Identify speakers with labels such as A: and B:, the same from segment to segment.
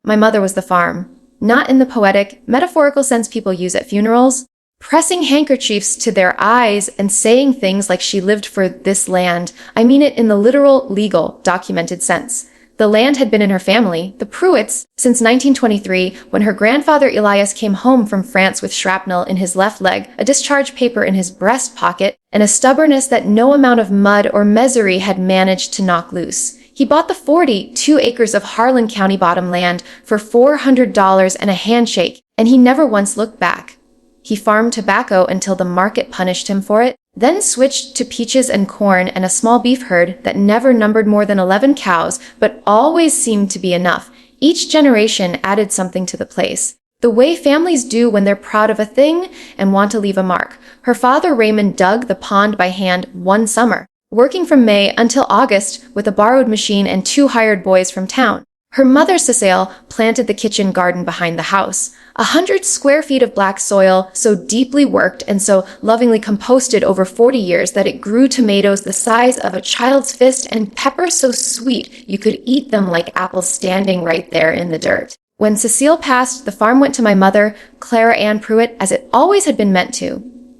A: My mother was the farm. Not in the poetic, metaphorical sense people use at funerals. Pressing handkerchiefs to their eyes and saying things like she lived for this land. I mean it in the literal, legal, documented sense. The land had been in her family, the Pruitts, since 1923, when her grandfather Elias came home from France with shrapnel in his left leg, a discharge paper in his breast pocket, and a stubbornness that no amount of mud or misery had managed to knock loose. He bought the 42 acres of Harlan County bottom land for $400 and a handshake, and he never once looked back. He farmed tobacco until the market punished him for it, then switched to peaches and corn and a small beef herd that never numbered more than 11 cows, but always seemed to be enough. Each generation added something to the place, the way families do when they're proud of a thing and want to leave a mark. Her father Raymond dug the pond by hand one summer, working from May until August with a borrowed machine and 2 hired boys from town. Her mother, Cecile, planted the kitchen garden behind the house. 100 square feet of black soil, so deeply worked and so lovingly composted over 40 years that it grew tomatoes the size of a child's fist and peppers so sweet you could eat them like apples standing right there in the dirt. When Cecile passed, the farm went to my mother, Clara Ann Pruitt, as it always had been meant to.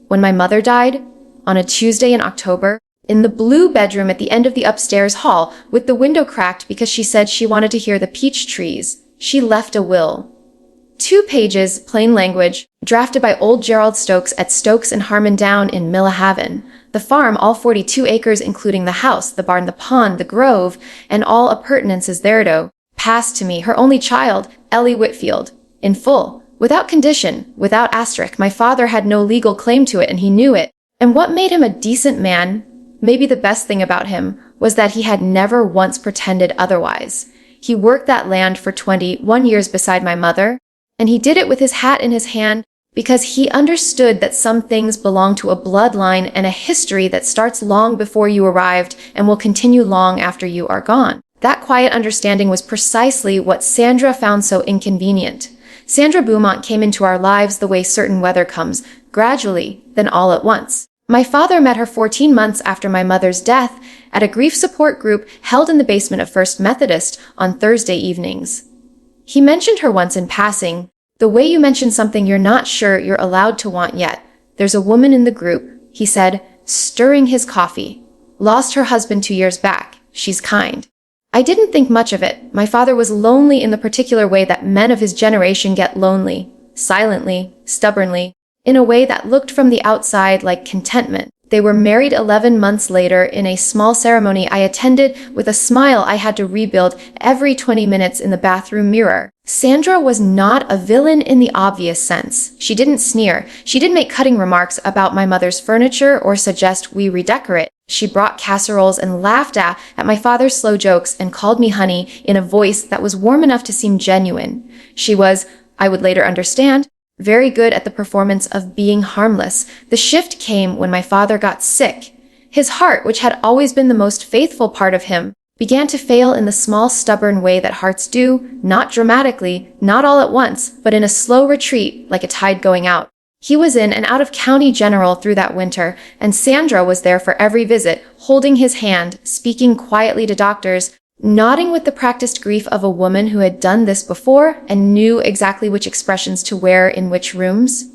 A: When my mother died, on a Tuesday in October, in the blue bedroom at the end of the upstairs hall, with the window cracked because she said she wanted to hear the peach trees, she left a will. 2 pages, plain language, drafted by old Gerald Stokes at Stokes and Harmon Down in Millahaven. The farm, all 42 acres including the house, the barn, the pond, the grove, and all appurtenances thereto, passed to me, her only child, Ellie Whitfield, in full, without condition, without asterisk. My father had no legal claim to it, and he knew it. And what made him a decent man, maybe the best thing about him, was that he had never once pretended otherwise. He worked that land for 21 years beside my mother, and he did it with his hat in his hand because he understood that some things belong to a bloodline and a history that starts long before you arrived and will continue long after you are gone. That quiet understanding was precisely what Sandra found so inconvenient. Sandra Beaumont came into our lives the way certain weather comes, gradually, then all at once. My father met her 14 months after my mother's death at a grief support group held in the basement of First Methodist on Thursday evenings. He mentioned her once in passing, the way you mention something you're not sure you're allowed to want yet. There's a woman in the group, he said, stirring his coffee. Lost her husband 2 years back. She's kind. I didn't think much of it. My father was lonely in the particular way that men of his generation get lonely, silently, stubbornly, in a way that looked from the outside like contentment. They were married 11 months later in a small ceremony I attended with a smile I had to rebuild every 20 minutes in the bathroom mirror. Sandra was not a villain in the obvious sense. She didn't sneer. She didn't make cutting remarks about my mother's furniture or suggest we redecorate. She brought casseroles and laughed at my father's slow jokes and called me honey in a voice that was warm enough to seem genuine. She was, I would later understand, very good at the performance of being harmless. The shift came when my father got sick. His heart, which had always been the most faithful part of him, began to fail in the small, stubborn way that hearts do, not dramatically, not all at once, but in a slow retreat, like a tide going out. He was in and out of county general through that winter, and Sandra was there for every visit, holding his hand, speaking quietly to doctors, nodding with the practiced grief of a woman who had done this before and knew exactly which expressions to wear in which rooms.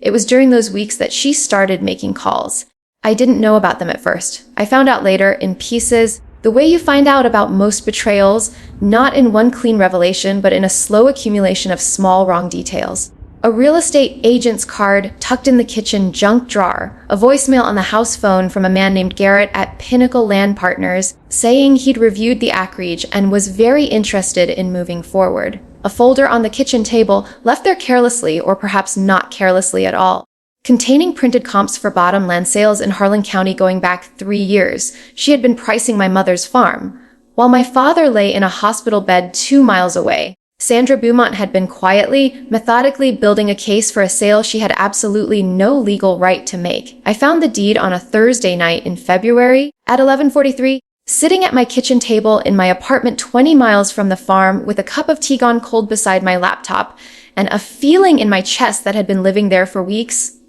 A: It was during those weeks that she started making calls. I didn't know about them at first. I found out later, in pieces, the way you find out about most betrayals, not in one clean revelation, but in a slow accumulation of small wrong details. A real estate agent's card tucked in the kitchen junk drawer, a voicemail on the house phone from a man named Garrett at Pinnacle Land Partners saying he'd reviewed the acreage and was very interested in moving forward. A folder on the kitchen table, left there carelessly or perhaps not carelessly at all, containing printed comps for bottom land sales in Harlan County going back 3 years. She had been pricing my mother's farm, while my father lay in a hospital bed 2 miles away. Sandra Beaumont had been quietly, methodically building a case for a sale she had absolutely no legal right to make. I found the deed on a Thursday night in February at 11:43, sitting at my kitchen table in my apartment 20 miles from the farm with a cup of tea gone cold beside my laptop and a feeling in my chest that had been living there for weeks.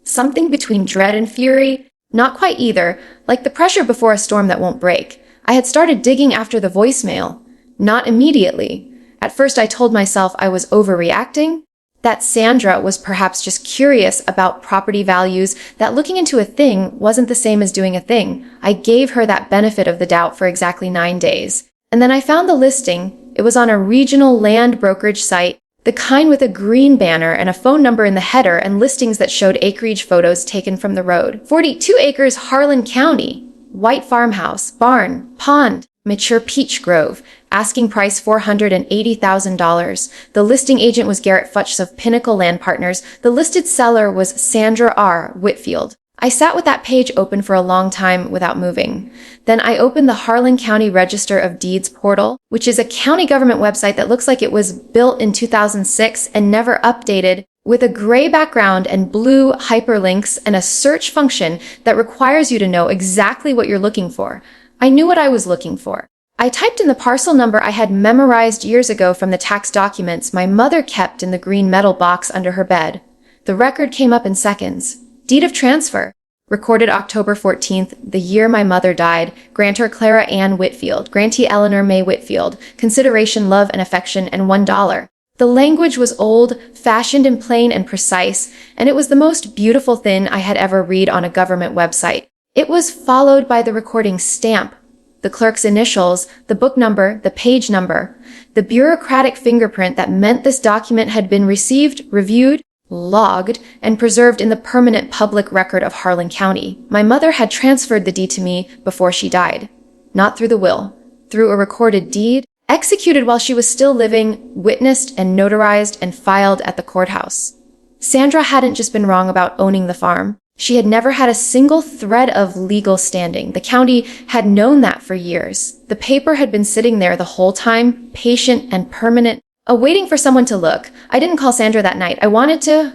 A: Something between dread and fury, not quite either, like the pressure before a storm that won't break. I had started digging after the voicemail. Not immediately. At first I told myself I was overreacting, that Sandra was perhaps just curious about property values, that looking into a thing wasn't the same as doing a thing. I gave her that benefit of the doubt for exactly 9 days. And then I found the listing. It was on a regional land brokerage site, the kind with a green banner and a phone number in the header and listings that showed acreage photos taken from the road. 42 acres, Harlan County. White farmhouse, barn, pond, mature peach grove. Asking price $480,000. The listing agent was Garrett Futchs of Pinnacle Land Partners. The listed seller was Sandra R. Whitfield. I sat with that page open for a long time without moving. Then I opened the Harlan County Register of Deeds portal, which is a county government website that looks like it was built in 2006 and never updated, with a gray background and blue hyperlinks and a search function that requires you to know exactly what you're looking for. I knew what I was looking for. I typed in the parcel number I had memorized years ago from the tax documents my mother kept in the green metal box under her bed. The record came up in seconds. Deed of transfer. Recorded October 14th, the year my mother died. Grantor Clara Ann Whitfield. Grantee Eleanor May Whitfield. Consideration, love, and affection, and $1. The language was old, fashioned and plain and precise, and it was the most beautiful thing I had ever read on a government website. It was followed by the recording stamp, the clerk's initials, the book number, the page number, the bureaucratic fingerprint that meant this document had been received, reviewed, logged, and preserved in the permanent public record of Harlan County. My mother had transferred the deed to me before she died. Not through the will, through a recorded deed, executed while she was still living, witnessed and notarized and filed at the courthouse. Sandra hadn't just been wrong about owning the farm. She had never had a single thread of legal standing. The county had known that for years. The paper had been sitting there the whole time, patient and permanent, awaiting for someone to look. I didn't call Sandra that night. I wanted to,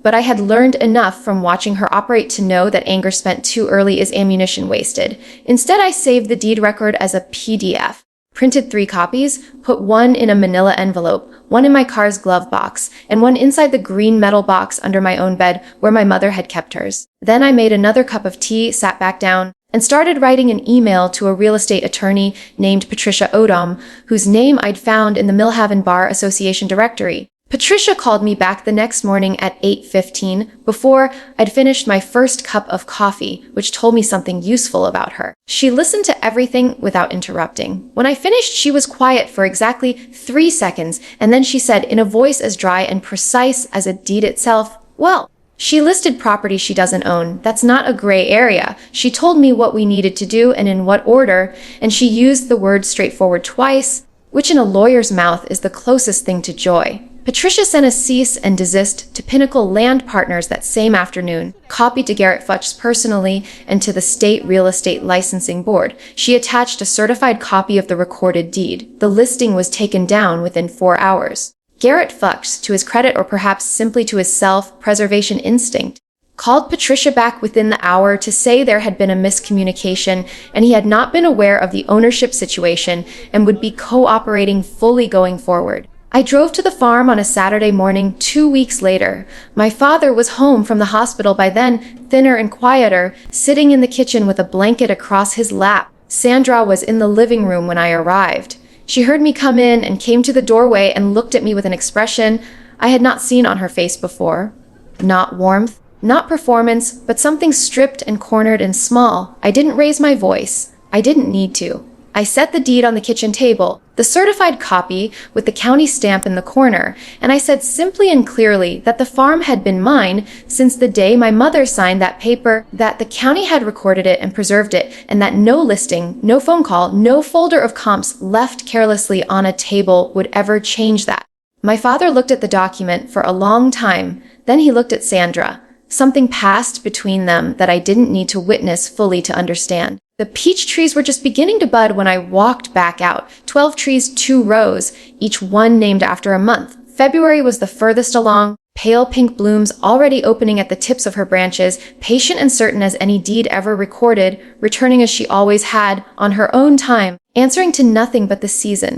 A: but I had learned enough from watching her operate to know that anger spent too early is ammunition wasted. Instead, I saved the deed record as a PDF. Printed 3 copies, put one in a manila envelope, one in my car's glove box, and one inside the green metal box under my own bed where my mother had kept hers. Then I made another cup of tea, sat back down, and started writing an email to a real estate attorney named Patricia Odom, whose name I'd found in the Millhaven Bar Association directory. Patricia called me back the next morning at 8:15 before I'd finished my first cup of coffee, which told me something useful about her. She listened to everything without interrupting. When I finished, she was quiet for exactly 3 seconds, and then she said in a voice as dry and precise as a deed itself, "Well, she listed property she doesn't own. That's not a gray area. She told me what we needed to do and in what order, and she used the word straightforward twice, which in a lawyer's mouth is the closest thing to joy." Patricia sent a cease and desist to Pinnacle Land Partners that same afternoon, copied to Garrett Futchs personally and to the State Real Estate Licensing Board. She attached a certified copy of the recorded deed. The listing was taken down within 4 hours. Garrett Futchs, to his credit or perhaps simply to his self-preservation instinct, called Patricia back within the hour to say there had been a miscommunication and he had not been aware of the ownership situation and would be cooperating fully going forward. I drove to the farm on a Saturday morning 2 weeks later. My father was home from the hospital by then, thinner and quieter, sitting in the kitchen with a blanket across his lap. Sandra was in the living room when I arrived. She heard me come in and came to the doorway and looked at me with an expression I had not seen on her face before. Not warmth, not performance, but something stripped and cornered and small. I didn't raise my voice. I didn't need to. I set the deed on the kitchen table, the certified copy with the county stamp in the corner, and I said simply and clearly that the farm had been mine since the day my mother signed that paper, that the county had recorded it and preserved it, and that no listing, no phone call, no folder of comps left carelessly on a table would ever change that. My father looked at the document for a long time, then he looked at Sandra. Something passed between them that I didn't need to witness fully to understand. The peach trees were just beginning to bud when I walked back out. 12 trees, 2 rows, each one named after a month. February was the furthest along, pale pink blooms already opening at the tips of her branches, patient and certain as any deed ever recorded, returning as she always had, on her own time, answering to nothing but the season.